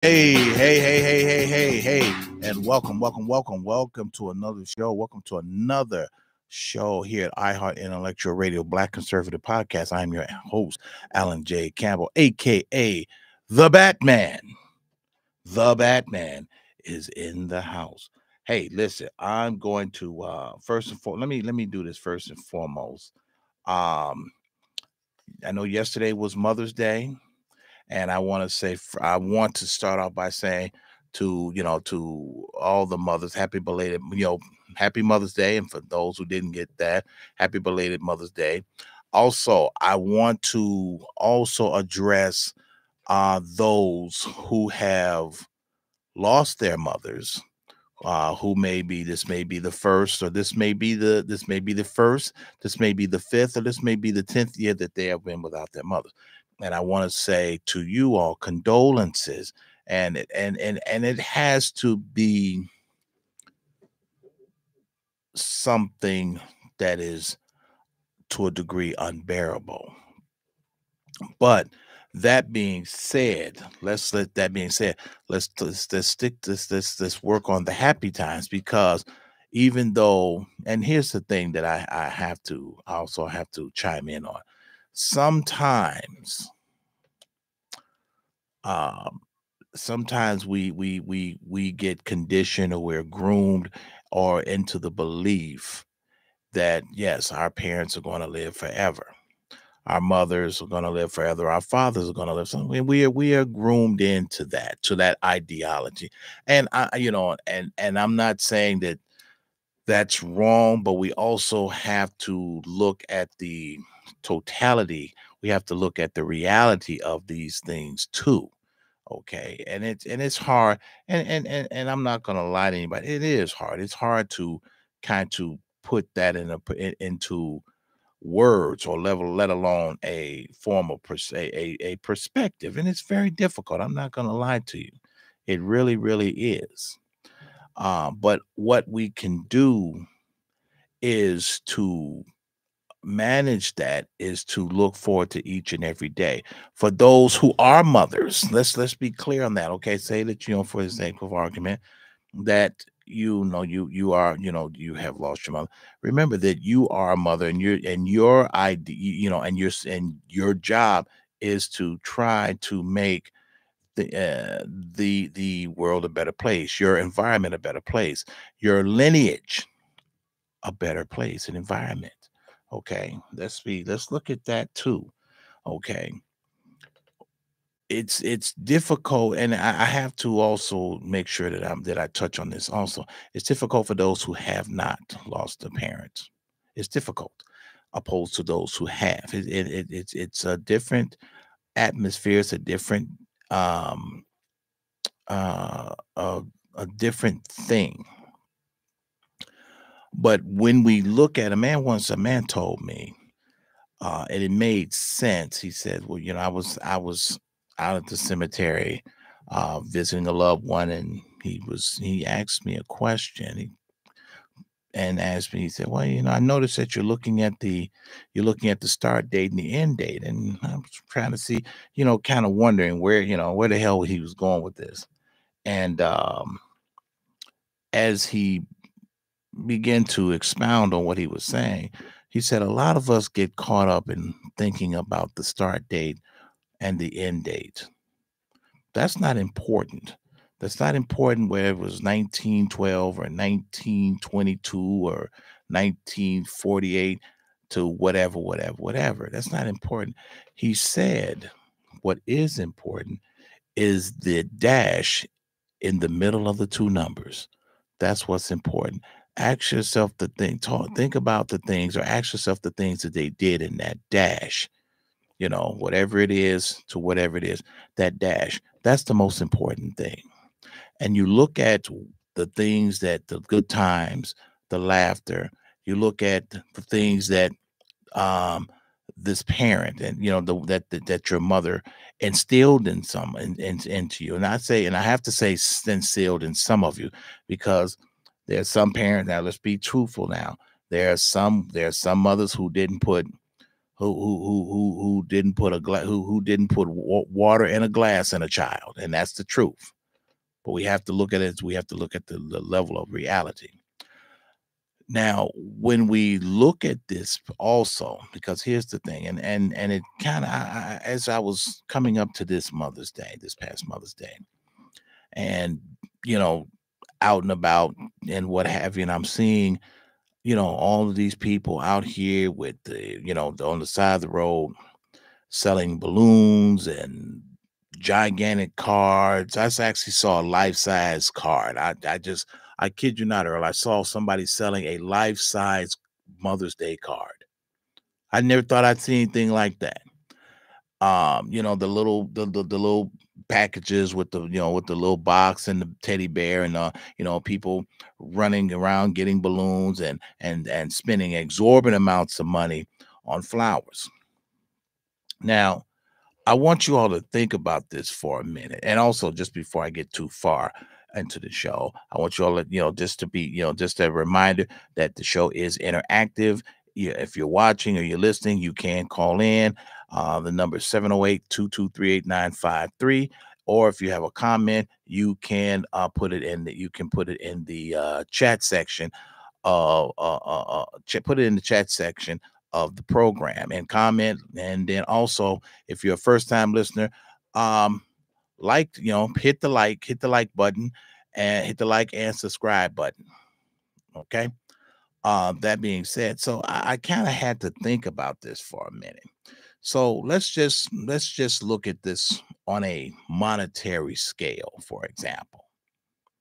Hey, and welcome to another show. Welcome to another show here at iHeart Intellectual Radio, Black Conservative Podcast. I'm your host, Alan J. Campbell, aka the Batman. The Batman is in the house. Hey, listen, I'm going to first and foremost, let me do this first and foremost. Um, I know yesterday was Mother's Day. And I want to start off by saying to all the mothers, happy Mother's Day. And for those who didn't get that, happy belated Mother's Day. Also, I want to also address those who have lost their mothers. Who this may be the first, or this may be the first, this may be the fifth, or this may be the 10th year that they have been without their mother. And I want to say to you all, condolences, and it has to be something that is to a degree unbearable. But that being said, let's stick let's work on the happy times, because even though, and here's the thing that I also have to chime in on. Sometimes we get conditioned, or we're groomed or into the belief that yes, our parents are going to live forever. Our mothers are going to live forever. Our fathers are going to live. So we are groomed into that ideology. And and I'm not saying that that's wrong, but we also have to look at the totality. We have to look at the reality of these things too. Okay. And it's hard. And I'm not gonna lie to anybody. It is hard. It's hard to kind of put that into words or level, let alone a form of a perspective. And it's very difficult. I'm not gonna lie to you. It really, really is. But what we can do is to manage that, is to look forward to each and every day. For those who are mothers, let's be clear on that. Okay, say that, for the sake of argument, that you have lost your mother. Remember that you are a mother, and your idea, and your job is to try to make the world a better place, your environment a better place, your lineage a better place, an environment. Okay, let's look at that too. Okay, it's difficult, and I have to also make sure that I touch on this also. It's difficult for those who have not lost a parent. It's difficult, opposed to those who have. It's a different atmosphere. It's a different um uh a, a different thing. But when we look at, a man told me, and it made sense. He said, "Well, I was out at the cemetery, visiting a loved one, and he asked me a question. And asked me, he said, "Well, I noticed that you're looking at the start date and the end date, and I was trying to see, kind of wondering where the hell he was going with this." And as he began to expound on what he was saying, he said, "A lot of us get caught up in thinking about the start date and the end date. That's not important. That's not important whether it was 1912 or 1922 or 1948 to whatever. That's not important." He said, "What is important is the dash in the middle of the two numbers. That's what's important. Ask yourself think about the things, or ask yourself the things that they did in that dash, whatever it is to whatever it is, that dash. That's the most important thing." And you look at the things, that the good times, the laughter, you look at the things that um this parent, and that your mother instilled into you. And I have to say instilled in some of you, because there's some parents, now let's be truthful now, there are some mothers who didn't put a who didn't put water in a glass in a child, and that's the truth. But we have to look at it. We have to look at the level of reality. Now, when we look at this also, because here's the thing, and it kind of, as I was coming up to this Mother's Day, this past Mother's Day, and you know, out and about and what have you, and I'm seeing, all of these people out here with on the side of the road selling balloons and gigantic cards. Actually saw a life-size card. I kid you not, Earl. I saw somebody selling a life-size Mother's Day card. I never thought I'd see anything like that. The little packages with the little box and the teddy bear and people running around getting balloons and spending exorbitant amounts of money on flowers. Now, I want you all to think about this for a minute. And also, just before I get too far into the show, I want you all to, just to be, just a reminder that the show is interactive. If you're watching or you're listening, you can call in. The number is 708-223-8953. Or if you have a comment, you can put it in the chat section. Put it in the chat section of the program and comment. And then also, if you're a first time listener, um, hit the like button and hit the like and subscribe button. Okay. That being said, so I kind of had to think about this for a minute. So let's just look at this on a monetary scale, for example.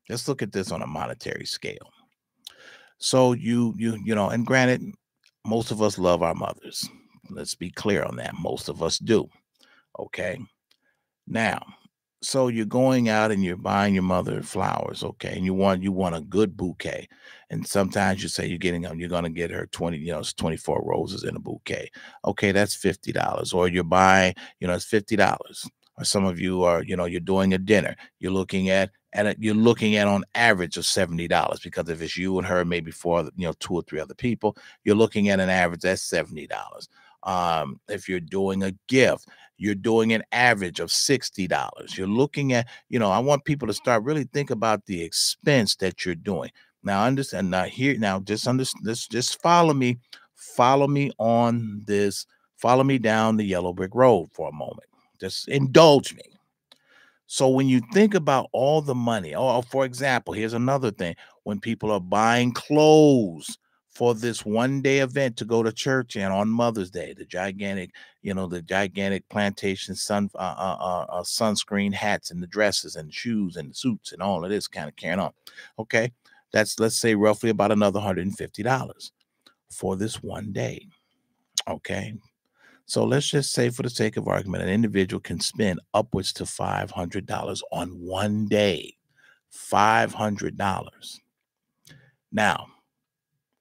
Let's look at this on a monetary scale. So and granted, most of us love our mothers. Let's be clear on that. Most of us do. Okay. Now, so you're going out and you're buying your mother flowers, okay, and you want a good bouquet, and sometimes you say you're going to get her 20, it's 24 roses in a bouquet. Okay, that's $50, or you're buying, it's $50. Or some of you are, you're doing a dinner. You're looking at on average of $70, because if it's you and her, maybe four, two or three other people, you're looking at an average that's $70. If you're doing a gift, you're doing an average of $60. You're looking at, I want people to start really think about the expense that you're doing. Now, understand, now here, now just understand this, just follow me on this, follow me down the yellow brick road for a moment. Just indulge me. So when you think about all the money, for example, here's another thing. When people are buying clothes for this one day event to go to church and on Mother's Day, the gigantic plantation sunscreen hats and the dresses and shoes and the suits and all of this kind of carrying on. Okay. That's, let's say, roughly about another $150 for this one day. Okay. So let's just say, for the sake of argument, an individual can spend upwards to $500 on one day. $500. Now,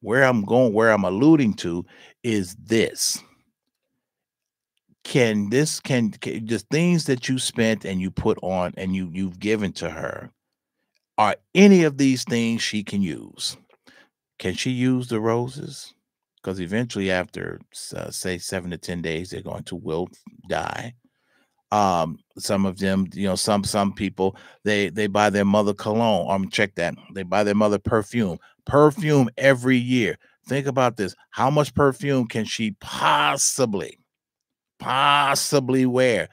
where I'm alluding to is this. Can the things that you spent and you put on and you've given to her, are any of these things she can use? Can she use the roses? Because eventually, after say 7 to 10 days, they're going to wilt, die. Some of them, some people, they buy their mother cologne. Check that. They buy their mother perfume every year. Think about this. How much perfume can she possibly wear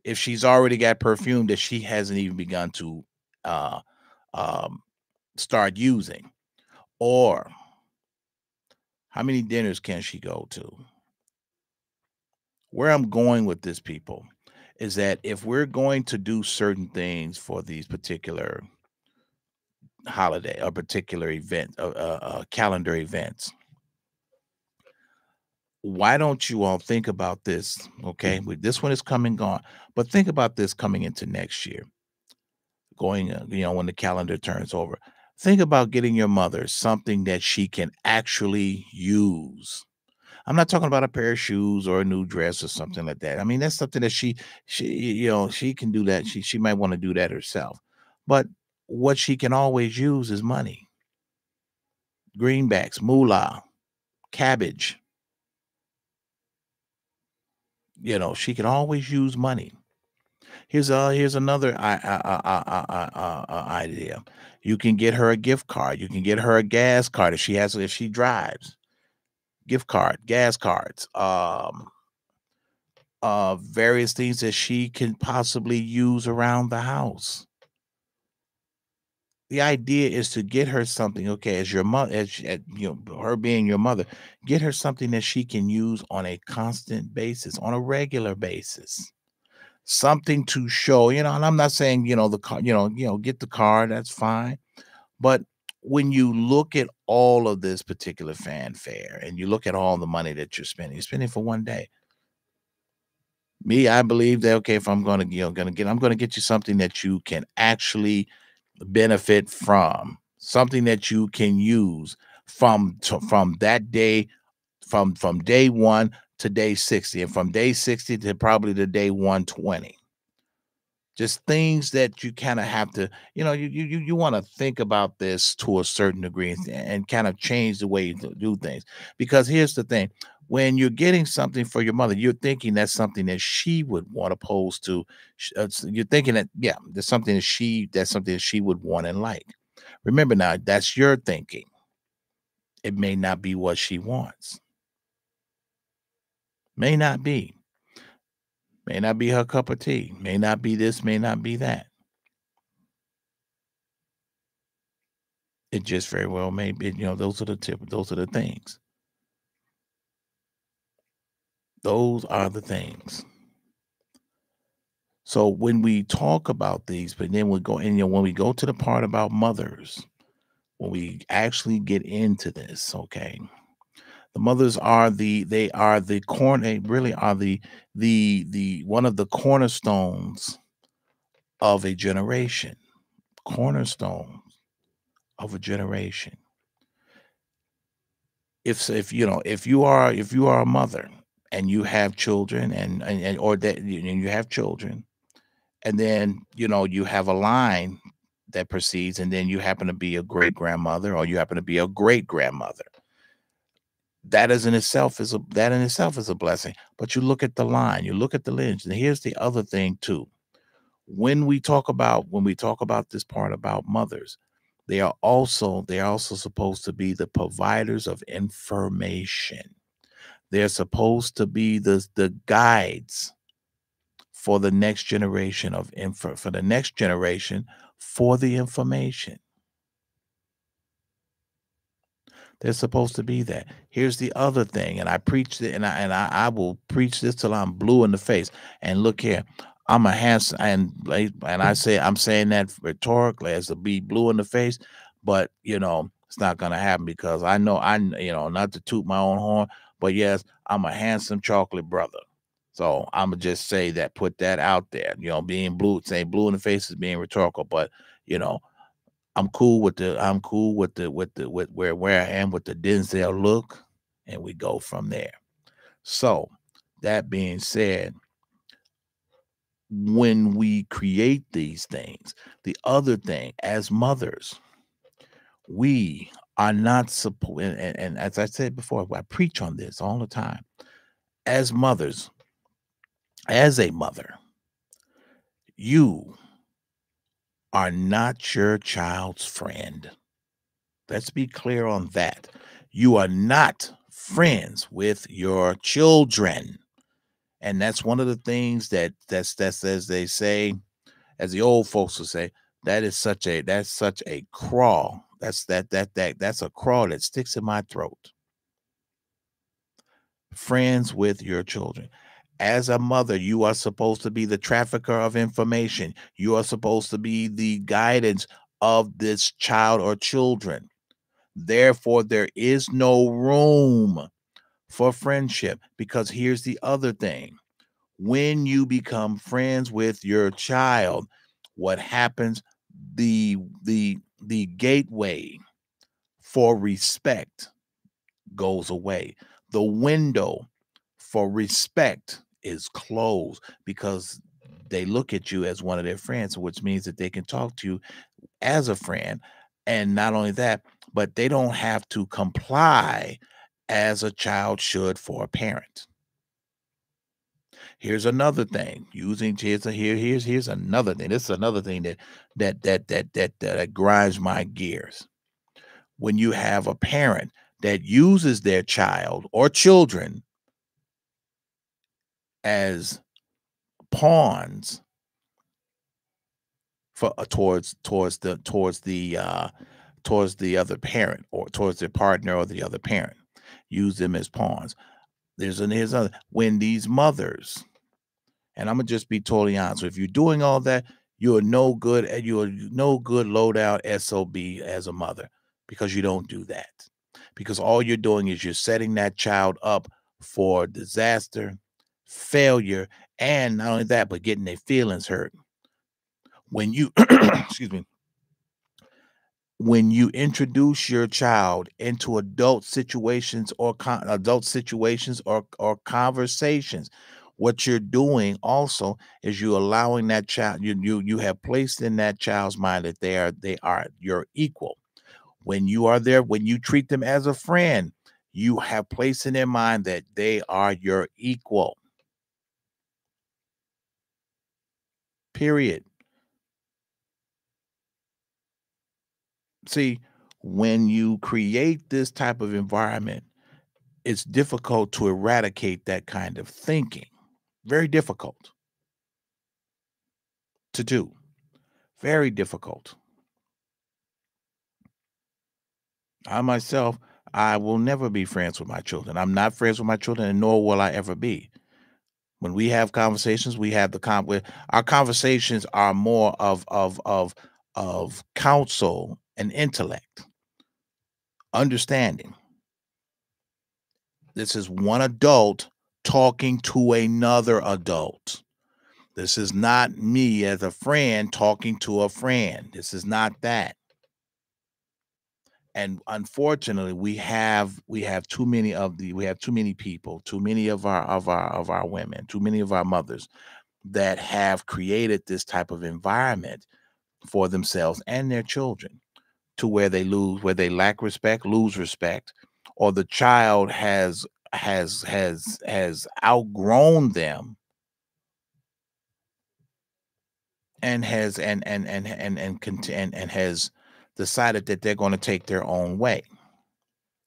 if she's already got perfume that she hasn't even begun to uh um start using? Or how many dinners can she go to? Where I'm going with this, people, is that if we're going to do certain things for these particular holiday or particular event, calendar events, why don't you all think about this? Okay, this one is coming gone, but think about this coming into next year, going, when the calendar turns over. Think about getting your mother something that she can actually use. I'm not talking about a pair of shoes or a new dress or something like that. I mean, that's something that she can do that. She might want to do that herself. But what she can always use is money, greenbacks, moolah, cabbage. she can always use money. Here's another idea. You can get her a gift card. You can get her a gas card if she drives. Gift card, gas cards, various things that she can possibly use around the house. The idea is to get her something, okay, as your mother, her being your mother, get her something that she can use on a constant basis, on a regular basis. Something to show, and I'm not saying, the car, get the car, that's fine. But when you look at all of this particular fanfare and you look at all the money that you're spending for one day. Me, I believe that, okay, if I'm going to, I'm going to get you something that you can actually benefit from, something that you can use from that day, from day 1 to day 60, and from day 60 to probably the day 120. Just things that you kind of have to, you want to think about this to a certain degree, and kind of change the way you do things. Because here's the thing: when you're getting something for your mother, you're thinking that's something that she would want, opposed to, you're thinking that, yeah, that's something that she would want and like. Remember now, that's your thinking. It may not be what she wants. May not be. May not be her cup of tea. May not be this. May not be that. It just very well may be, those are the things. Those are the things. So when we talk about these, but then we go, and when we go to the part about mothers, when we actually get into this, okay, the mothers they are the they really are the one of the cornerstones of a generation. Cornerstones of a generation. If you are a mother and you have children, and or that you have children, and then you have a line that proceeds, and then you happen to be a great grandmother, or you happen to be a great grandmother, that in itself is a blessing. But you look at the line, you look at the lineage, and here's the other thing too. When we talk about this part about mothers, they are also supposed to be the providers of information. They're supposed to be the guides for the next generation for the information. They're supposed to be that. Here's the other thing, and I preached it, and I will preach this till I'm blue in the face. And look here, I'm a handsome, and I'm saying that rhetorically as to be blue in the face, but it's not gonna happen, because not to toot my own horn, but yes, I'm a handsome chocolate brother. So I'm gonna just say that, put that out there. Being blue, saying blue in the face is being rhetorical, but you know, I'm cool with where I am with the Denzel look, and we go from there. So that being said, when we create these things, the other thing, as mothers, we are not supposed, and as I said before, I preach on this all the time. As mothers, as a mother, you are not your child's friend. Let's be clear on that. You are not friends with your children. And that's one of the things that's as they say, as the old folks will say, that's such a crawl. That's a crawl that sticks in my throat. Friends with your children. As a mother, you are supposed to be the trafficker of information. You are supposed to be the guidance of this child or children. Therefore, there is no room for friendship, because here's the other thing. When you become friends with your child, what happens? The gateway for respect goes away. The window for respect is closed, because they look at you as one of their friends, which means that they can talk to you as a friend. And not only that, but they don't have to comply as a child should for a parent. Here's another thing. Here's another thing. This is another thing that grinds my gears. When you have a parent that uses their child or children as pawns for towards the other parent, or towards their partner or the other parent, use them as pawns. Here's other when these mothers, and I'm gonna just be totally honest. If you're doing all that, you're no good, and you're no good low down SOB as a mother, because you don't do that. Because all you're doing is you're setting that child up for disaster, failure, and not only that, but getting their feelings hurt. When you excuse me, when you introduce your child into adult situations or conversations, what you're doing also is you allowing that child, you have placed in that child's mind that they are your equal. When you are there, when you treat them as a friend, you have placed in their mind that they are your equal. Period. See, when you create this type of environment, it's difficult to eradicate that kind of thinking. Very difficult to do. Very difficult. I myself, I will never be friends with my children. I'm not friends with my children, and nor will I ever be. When we have conversations, we have our conversations are more of counsel and intellect, understanding. This is one adult talking to another adult. This is not me as a friend talking to a friend. This is not that. And unfortunately, we have too many people, too many of our women, too many of our mothers that have created this type of environment for themselves and their children, to where they lack respect, lose respect, or the child has outgrown them, and has decided that they're going to take their own way.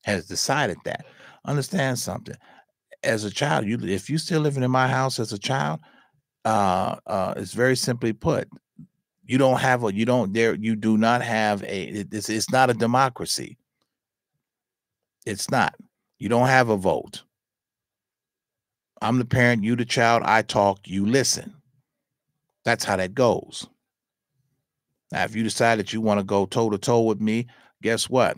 Has decided that. Understand something. As a child, if you still living in my house as a child, it's very simply put. You do not have it's not a democracy. It's not. You don't have a vote. I'm the parent, you the child. I talk, you listen. That's how that goes. Now, if you decide that you want to go toe to toe with me, guess what?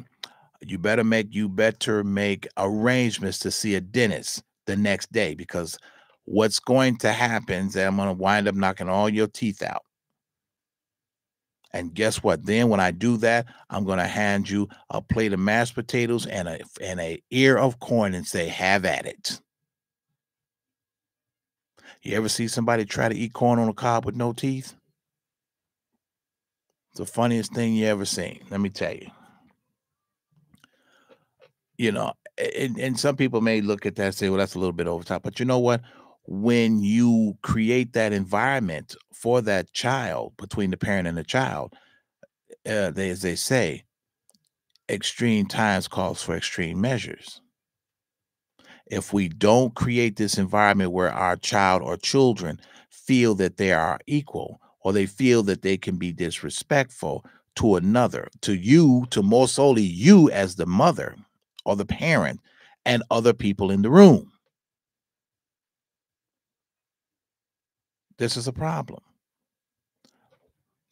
You better make arrangements to see a dentist the next day, because what's going to happen is that I'm going to wind up knocking all your teeth out. And guess what? Then when I do that, I'm going to hand you a plate of mashed potatoes and a ear of corn and say, "Have at it." You ever see somebody try to eat corn on a cob with no teeth? It's the funniest thing you ever seen. Let me tell you. And some people may look at that and say, "Well, that's a little bit over top." But you know what? When you create that environment for that child, between the parent and the child, as they say, extreme times calls for extreme measures. If we don't create this environment where our child or children feel that they are equal, or they feel that they can be disrespectful to another, to more solely you as the mother or the parent, and other people in the room, this is a problem.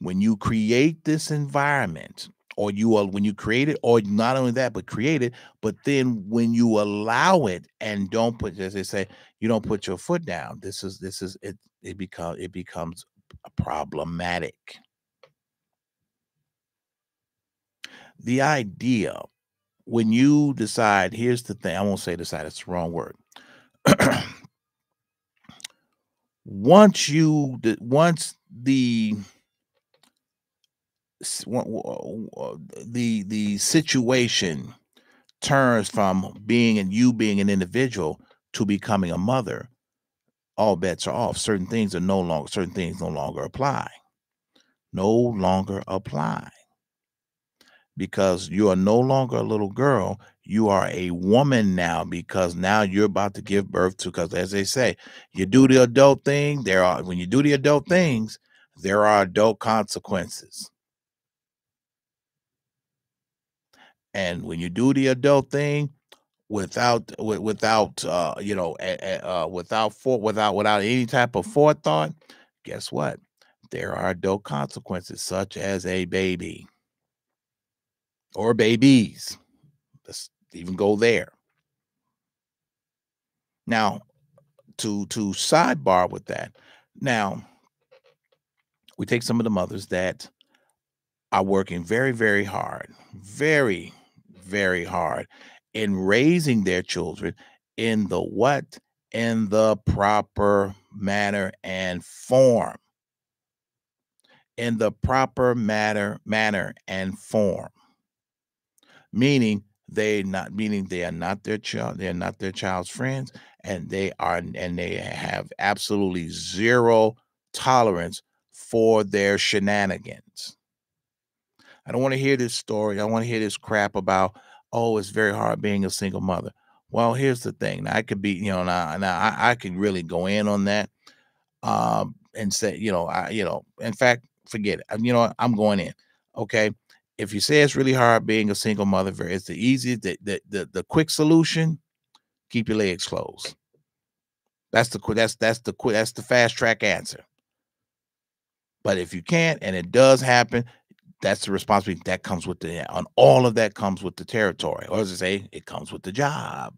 When you create this environment, when you create it, or not only that, but create it, but then when you allow it and don't put, as they say, you don't put your foot down, it becomes problematic. The idea, when you decide, here's the thing, I won't say decide, it's the wrong word. Once the situation turns from being an individual to becoming a mother, all bets are off. Certain things no longer apply. No longer apply. Because you are no longer a little girl. You are a woman now, because now you're about to give birth to, because as they say, you do the adult thing, when you do the adult things, there are adult consequences. And when you do the adult thing without without any type of forethought, guess what? There are adult consequences, such as a baby or babies. Let's even go there. Now, to sidebar with that. Now, we take some of the mothers that are working very, very hard, very, very hard in raising their children in the what? In the proper manner and form. In the proper manner and form. Meaning they are not their child, they're not their child's friends, and they have absolutely zero tolerance for their shenanigans. I don't want to hear this story. I don't want to hear this crap about, oh, it's very hard being a single mother. Well, here's the thing. Now, I could be, now I could really go in on that, and say, in fact, forget it. You know what? I'm going in. Okay. If you say it's really hard being a single mother, it's the easy, the quick solution, keep your legs closed. That's the fast track answer. But if you can't, and it does happen, that's the responsibility that comes with on all of that comes with the territory. Or as I say, it comes with the job.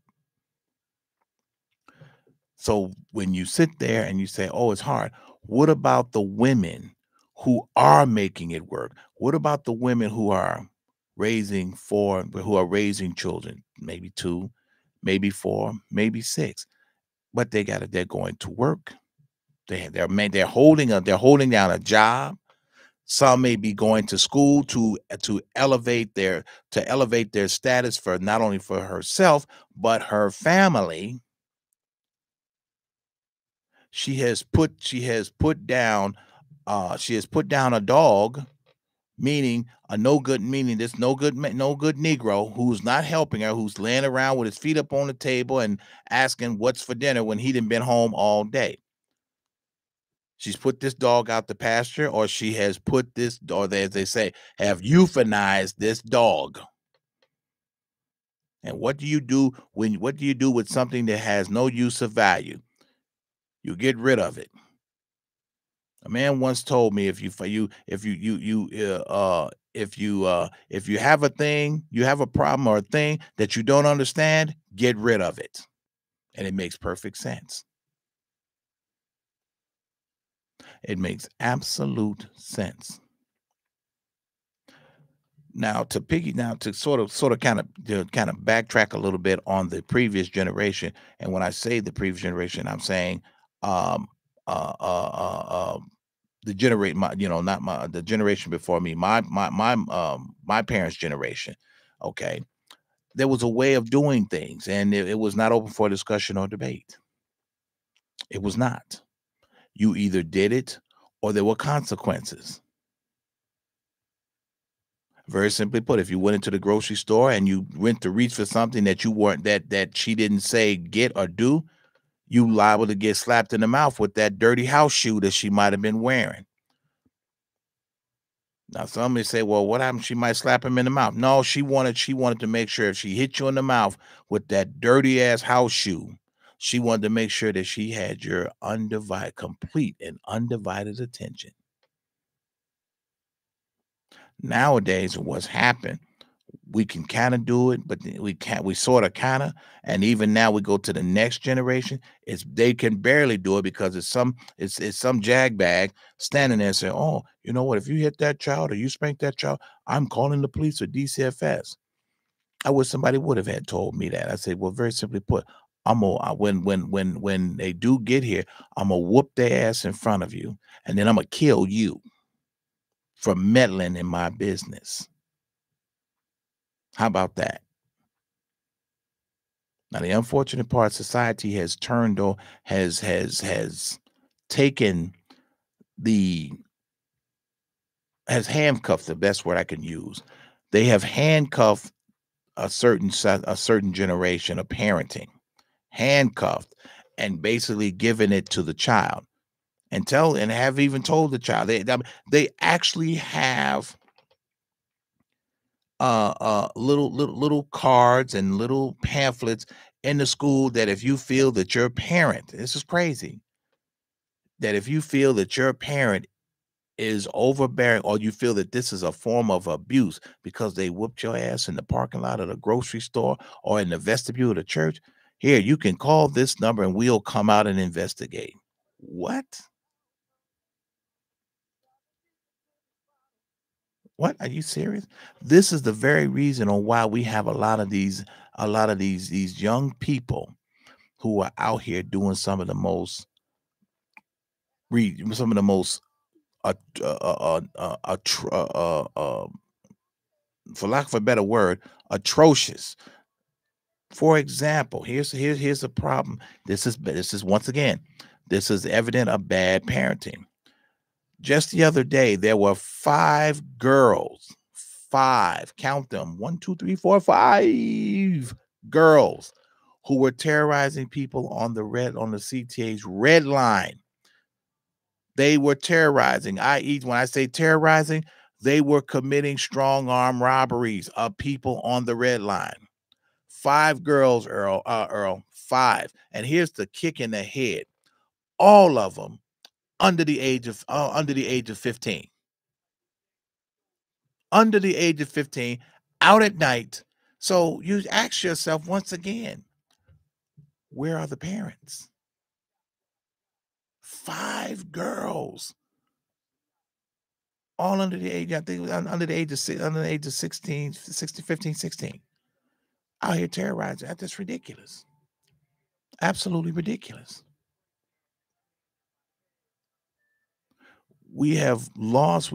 So when you sit there and you say, oh, it's hard, what about the women who are making it work? What about the women who are raising children, maybe 2, maybe 4, maybe 6, but they're going to work. They're holding down a job. Some may be going to school to elevate their status, for not only for herself but her family. She has put down a dog, meaning this no good Negro who's not helping her, who's laying around with his feet up on the table and asking what's for dinner when he done been home all day. She's put this dog out the pasture, or she has put this, or as they say, have euthanized this dog. And what do you do with something that has no use of value? You get rid of it. A man once told me, if you have a thing, you have a problem or a thing that you don't understand, get rid of it. And it makes perfect sense. It makes absolute sense. Now to sort of kind of backtrack a little bit on the previous generation, and when I say the previous generation, I'm saying um uh uh uh um the generate my not my the generation before me, my parents' generation. Okay, there was a way of doing things, and it was not open for discussion or debate. It was not. You either did it or there were consequences. Very simply put, if you went into the grocery store and you went to reach for something that you weren't that she didn't say get or do, you liable to get slapped in the mouth with that dirty house shoe that she might have been wearing. Now, some may say, well, what happened? She might slap him in the mouth. No, she wanted to make sure if she hit you in the mouth with that dirty ass house shoe, she wanted to make sure that she had your complete and undivided attention. Nowadays, what's happened, we can kind of do it, but we sort of kind of, and even now we go to the next generation, they can barely do it, because it's some jagbag standing there saying, oh, you know what, if you hit that child or you spank that child, I'm calling the police or DCFS. I wish somebody would have had told me that. I said, well, very simply put, when they do get here, I'm gonna whoop their ass in front of you, and then I'm gonna kill you for meddling in my business. How about that? Now, the unfortunate part, society has turned or has taken the has handcuffed, the best word I can use. They have handcuffed a certain generation of parenting, handcuffed, and basically given it to the child, and have even told the child they actually have little cards and little pamphlets in the school that if you feel that your parent, this is crazy, that if you feel that your parent is overbearing, or you feel that this is a form of abuse because they whooped your ass in the parking lot of the grocery store or in the vestibule of the church, here, you can call this number and we'll come out and investigate. What? What? Are you serious? This is the very reason on why we have a lot of these young people who are out here doing some of the most uh, uh, uh, uh, uh, uh, uh, for lack of a better word, atrocious. For example, here's a problem. This is once again, this is evident of bad parenting. Just the other day, there were 5 girls, 5, count them, 1, 2, 3, 4, 5 girls who were terrorizing people on the CTA's red line. They were terrorizing, i.e., when I say terrorizing, they were committing strong arm robberies of people on the red line. 5 girls, Earl, 5. And here's the kick in the head. All of them under the age of 15. Under the age of 15, out at night. So you ask yourself once again, where are the parents? 5 girls, all under the age, I think it was under the age of 16, 16, 15, 16, out here terrorizing. That's ridiculous. Absolutely ridiculous. We have lost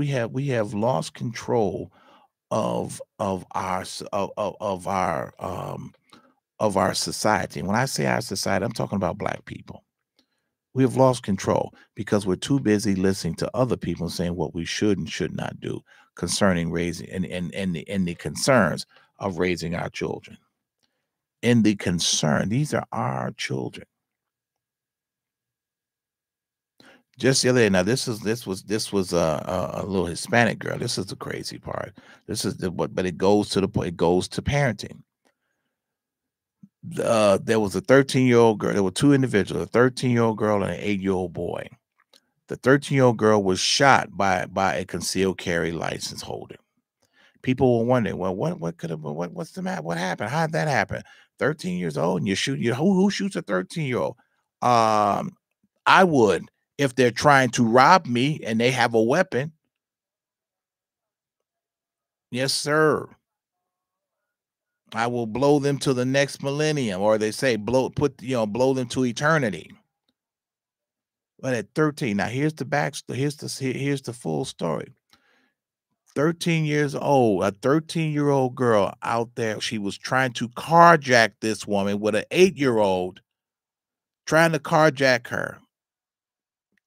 control of our society. And when I say our society, I'm talking about black people. We have lost control because we're too busy listening to other people saying what we should and should not do concerning raising and the concerns of raising our children. In the concern, these are our children. Just the other day, now this was a little Hispanic girl. This is the crazy part. This is the what, but it goes to the point. It goes to parenting. There was a 13-year-old girl. There were two individuals, a 13-year-old girl and an 8-year-old boy. The 13-year-old girl was shot by a concealed carry license holder. People were wondering, well, what could have what's the matter? What happened? How did that happen? 13 years old and you're shooting who shoots a 13-year-old? Um, I would if they're trying to rob me and they have a weapon. Yes, sir. I will blow them to the next millennium, or they say blow them to eternity. But at 13, now here's the backstory. Here's the full story. 13 years old, a 13-year-old girl out there. She was trying to carjack this woman with an 8-year-old, trying to carjack her,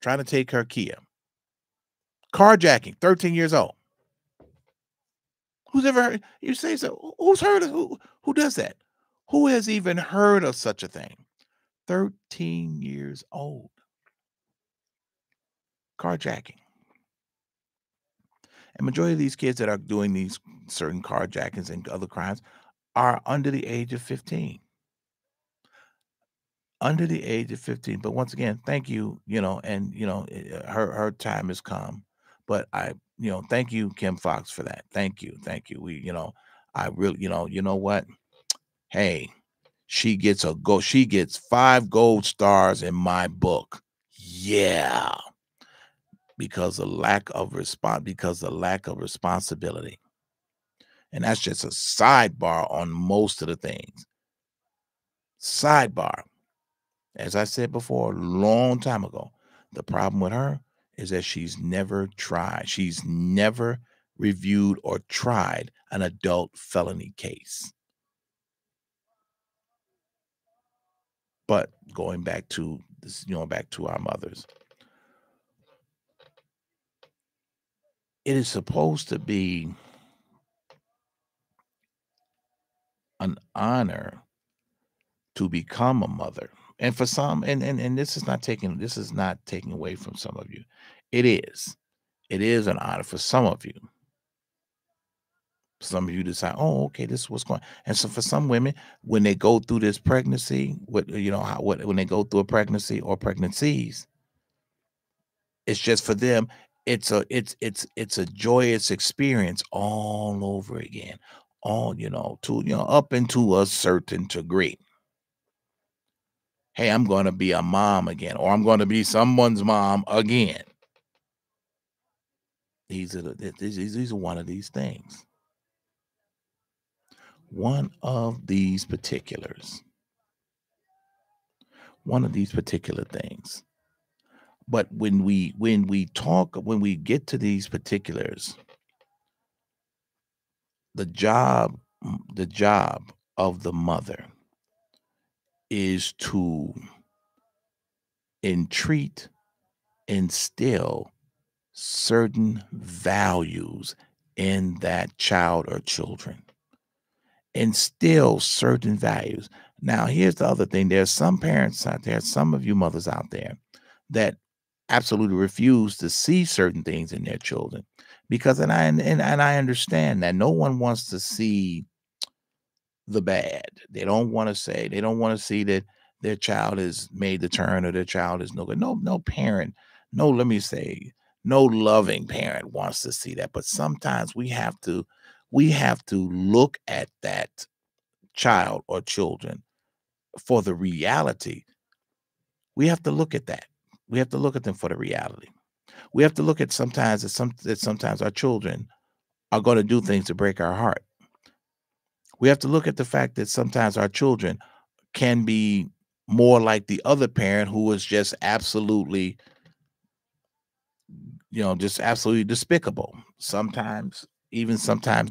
trying to take her Kia. Carjacking, 13 years old. Who's ever heard? You say so? Who's heard of who does that? Who has even heard of such a thing? 13 years old, carjacking. And majority of these kids that are doing these certain carjackings and other crimes are under the age of 15. Under the age of 15. But once again, thank you, and her time has come. But thank you, Kim Fox, for that. Thank you. Thank you. I really, you know what? Hey, she gets 5 gold stars in my book. Yeah. Because the lack of responsibility. And that's just a sidebar on most of the things. Sidebar. As I said before, a long time ago, the problem with her is that she's never tried. She's never reviewed or tried an adult felony case. But going back to this, back to our mothers, it is supposed to be an honor to become a mother. And for some, and this is not taking away from some of you. It is. It is an honor for some of you. Some of you decide, oh, okay, this is what's going. And so for some women, when they go through this pregnancy, when they go through a pregnancy or pregnancies, it's just for them. It's a joyous experience all over again, all to up into a certain degree. Hey, I'm going to be a mom again, or I'm going to be someone's mom again. These are one of these things. One of these particulars. One of these particular things. But when we get to these particulars, the job of the mother is to instill certain values in that child or children. Instill certain values. Now, here's the other thing. There's some parents out there, some of you mothers out there, that absolutely refuse to see certain things in their children, because I understand that no one wants to see the bad. They don't want to see that their child has made the turn or their child is no good. No parent, no, let me say, no loving parent wants to see that. But sometimes we have to look at that child or children for the reality. We have to look at that. We have to look at them for the reality. We have to look at that sometimes our children are going to do things to break our heart. We have to look at the fact that sometimes our children can be more like the other parent who is just absolutely, just absolutely despicable. Sometimes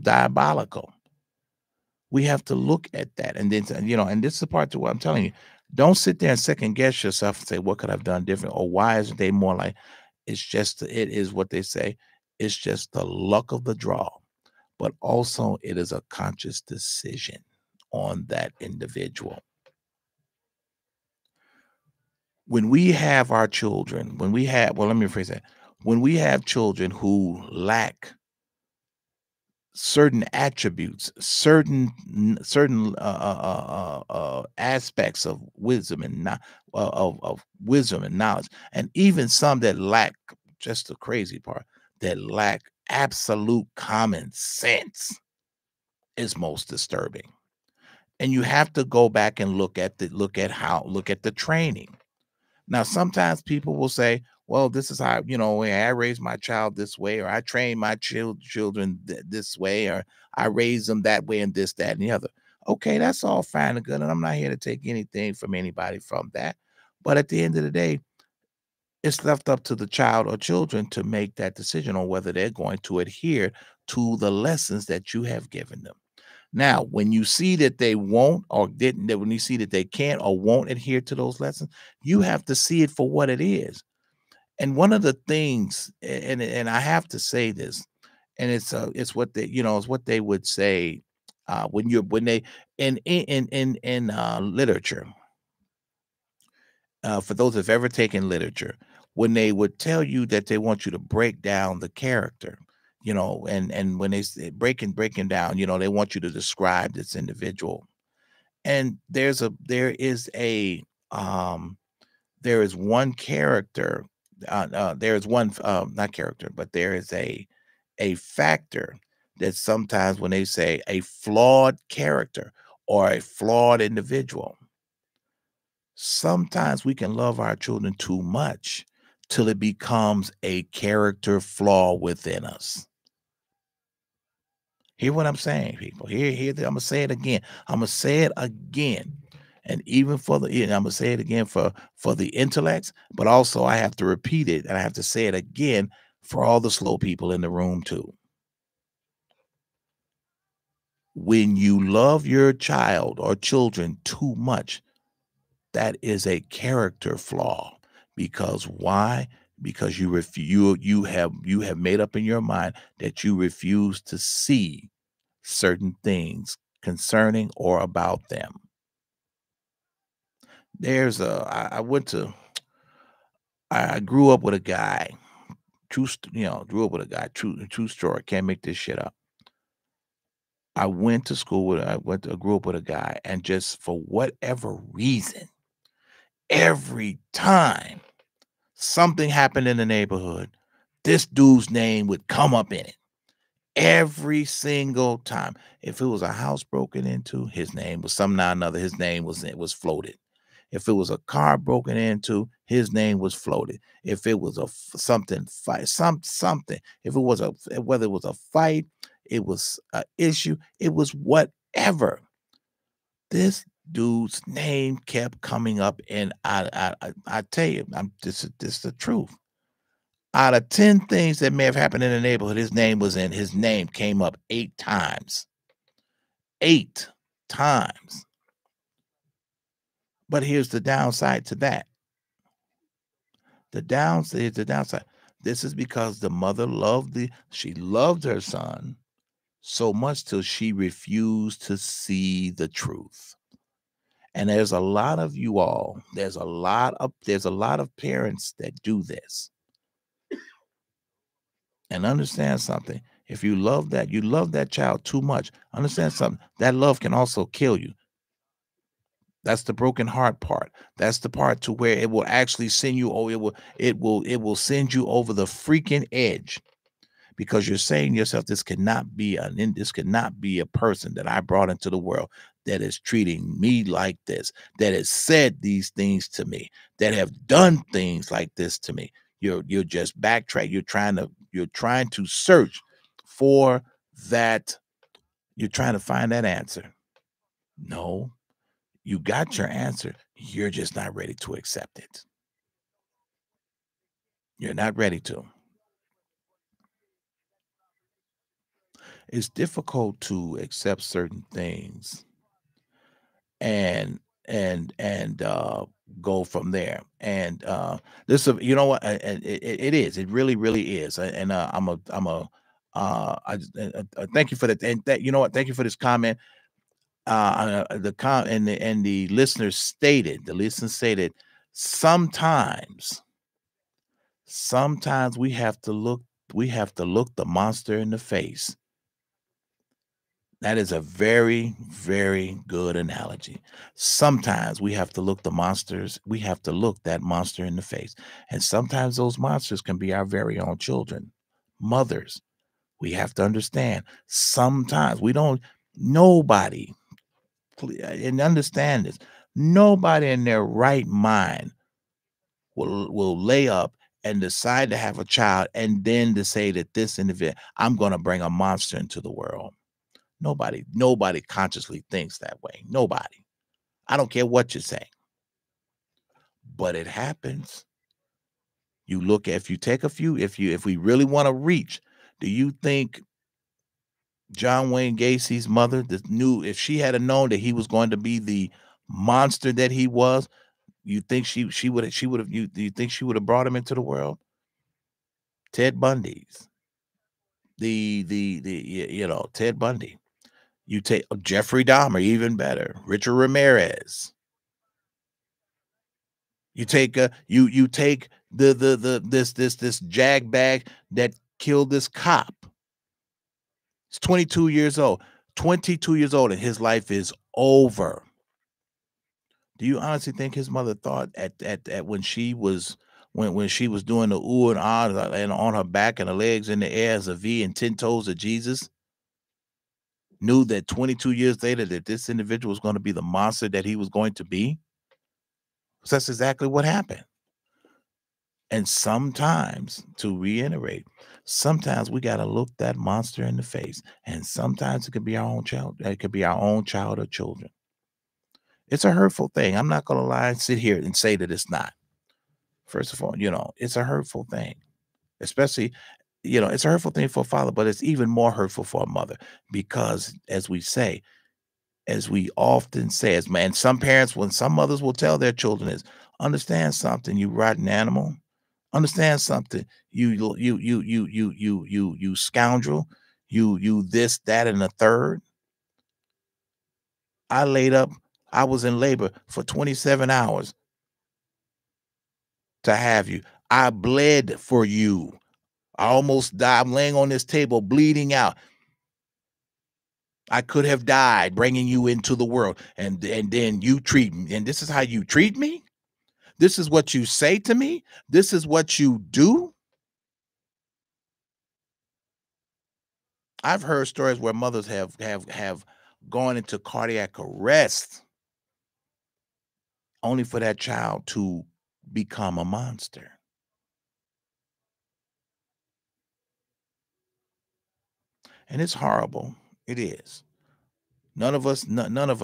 diabolical. We have to look at that. And then, and this is the part to what I'm telling you. Don't sit there and second guess yourself and say, what could I have done different? Or why isn't they more like, it is what they say. It's just the luck of the draw. But also it is a conscious decision on that individual. When we have our children, let me rephrase that. When we have children who lack certain attributes, certain aspects of wisdom and of wisdom and knowledge, and even some that lack, just the crazy part, that lack absolute common sense, is most disturbing. And you have to go back and look at the training. Now, sometimes people will say, well, this is how, I raised my child this way, or I train my children this way, or I raise them that way, and this, that, and the other. Okay, that's all fine and good. And I'm not here to take anything from anybody from that. But at the end of the day, it's left up to the child or children to make that decision on whether they're going to adhere to the lessons that you have given them. Now, when you see that they won't or didn't, when you see that they can't or won't adhere to those lessons, you have to see it for what it is. And one of the things, and I have to say this, and it's what it's what they would say when they in literature. For those who've ever taken literature, when they would tell you that they want you to break down the character, and when they say breaking down, they want you to describe this individual. And there is one character, there is one not character, but there is a factor that sometimes when they say a flawed character or a flawed individual, sometimes we can love our children too much till it becomes a character flaw within us. Hear what I'm saying, people. I'm gonna say it again. I'm gonna say it again. And even I'm gonna say it again for the intellects, but also I have to repeat it and I have to say it again for all the slow people in the room too. When you love your child or children too much That is a character flaw. Because why? Because you have made up in your mind that you refuse to see certain things concerning or about them. There's a I went to I grew up with a guy. Grew up with a guy. True story. Can't make this shit up. I grew up with a guy, and just for whatever reason, every time something happened in the neighborhood, this dude's name would come up in it. Every single time. If it was a house broken into, his name was somehow or another, his name was floated. If it was a car broken into, his name was floated. If it was something fight, something. If it was whether it was a fight, it was an issue, it was whatever. This dude's name kept coming up, and I tell you, this is the truth. Out of 10 things that may have happened in the neighborhood, his name came up 8 times. 8 times. But here's the downside to that. The downside. This is because the mother she loved her son so much till she refused to see the truth. And there's a lot of you all, there's a lot of parents that do this. And understand something. If you love that child too much, understand something. That love can also kill you. That's the broken heart part. That's the part to where it will actually send you, it will send you over the freaking edge, because you're saying to yourself, this cannot be a person that I brought into the world that is treating me like this, that has said these things to me, that have done things like this to me. You're just backtrack. You're trying to search for that. You're trying to find that answer. No, you got your answer. You're just not ready to accept it. You're not ready to. It's difficult to accept certain things and go from there. And this, you know what, and it is. It really, really is. And thank you for that. And that, you know what? Thank you for this comment. The listener stated, sometimes we have to look the monster in the face. That is a very, very good analogy. Sometimes we have to look that monster in the face. And sometimes those monsters can be our very own children, mothers. We have to understand, sometimes nobody, and understand this, nobody in their right mind will lay up and decide to have a child and then to say that this individual, I'm going to bring a monster into the world. Nobody consciously thinks that way. Nobody. I don't care what you're saying. But it happens. You look at, if you take a few, if we really want to reach, do you think John Wayne Gacy's mother knew, if she had known that he was going to be the monster that he was, you think do you think she would have brought him into the world? Ted Bundy's. Ted Bundy. You take Jeffrey Dahmer, even better. Richard Ramirez. You take this jag bag that killed this cop. He's 22 years old. 22 years old, and his life is over. Do you honestly think his mother thought at when she was doing the ooh and ah and on her back and her legs in the air as a V and 10 toes of Jesus, knew that 22 years later that this individual was going to be the monster that he was going to be? So that's exactly what happened. And sometimes, to reiterate, sometimes we got to look that monster in the face. And sometimes it could be our own child. It could be our own child or children. It's a hurtful thing. I'm not going to lie and sit here and say that it's not. First of all, it's a hurtful thing, especially, it's a hurtful thing for a father, but it's even more hurtful for a mother because, as we say, as we often say, as man, some parents, when some mothers will tell their children is, understand something, you rotten animal. Understand something, you scoundrel, you this, that, and the third. I laid up, I was in labor for 27 hours to have you. I bled for you. I almost died. I'm laying on this table bleeding out. I could have died bringing you into the world. And then you treat me. And this is how you treat me? This is what you say to me? This is what you do? I've heard stories where mothers have gone into cardiac arrest only for that child to become a monster. And it's horrible. It is. None of us have, and none of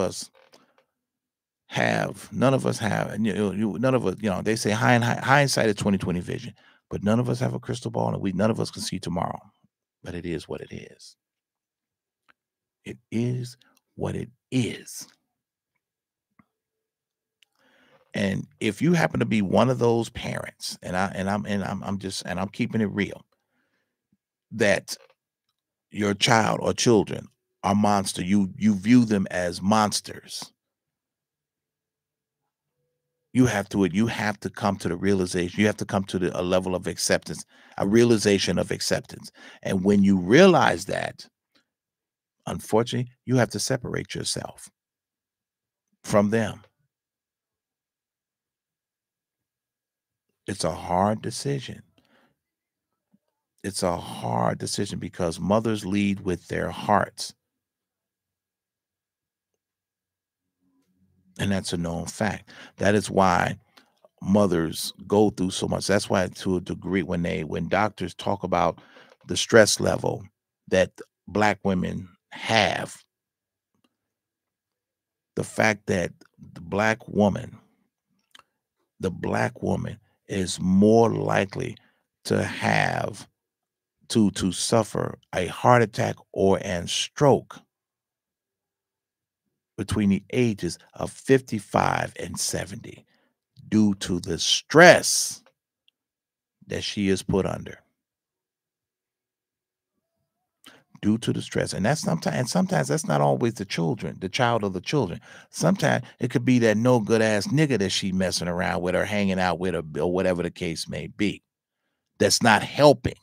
us, they say hindsight is 20/20 vision, but none of us have a crystal ball, and none of us can see tomorrow. But it is what it is. It is what it is. And if you happen to be one of those parents, I'm keeping it real, that your child or children are monster, you view them as monsters. You have to come to the realization. You have to come to a level of acceptance, a realization of acceptance. And when you realize that, unfortunately, you have to separate yourself from them. It's a hard decision. It's a hard decision because mothers lead with their hearts. And that's a known fact. That is why mothers go through so much. That's why, to a degree, when doctors talk about the stress level that Black women have, the fact that the Black woman is more likely to have to suffer a heart attack or an stroke between the ages of 55 and 70 due to the stress that she is put under. Due to the stress. And sometimes that's not always the child of the children. Sometimes it could be that no good ass nigga that she messing around with or hanging out with or whatever the case may be. That's not helping.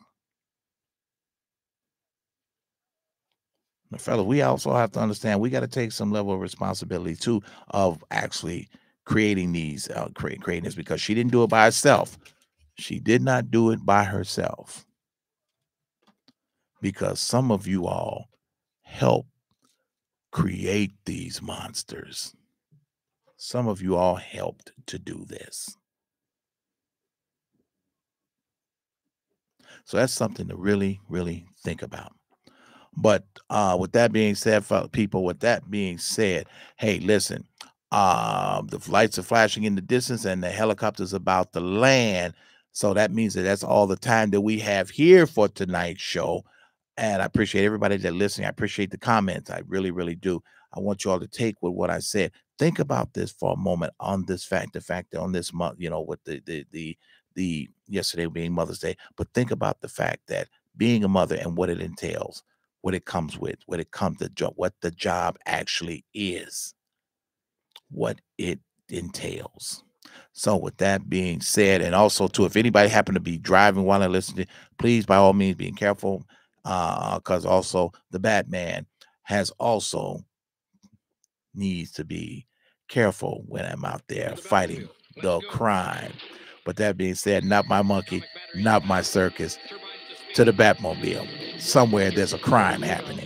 Now, fellas, we also have to understand we got to take some level of responsibility too of actually creating creating this, because she didn't do it by herself. She did not do it by herself, because some of you all help create these monsters. Some of you all helped to do this. So that's something to really, really think about. But with that being said, people, with that being said, hey, listen, the lights are flashing in the distance and the helicopter's about to land. So that means that's all the time that we have here for tonight's show. And I appreciate everybody that listening. I appreciate the comments. I really, really do. I want you all to take with what I said. Think about this for a moment on this fact, the fact that on this month, with the yesterday being Mother's Day, but think about the fact that being a mother and what it entails, what it comes with, what the job actually is, what it entails. So with that being said, and also too, if anybody happen to be driving while they're listening, please by all means be careful, because also the Batman has also needs to be careful when I'm out there fighting the crime. But that being said, not my monkey, not my circus, to the Batmobile. Somewhere there's a crime happening.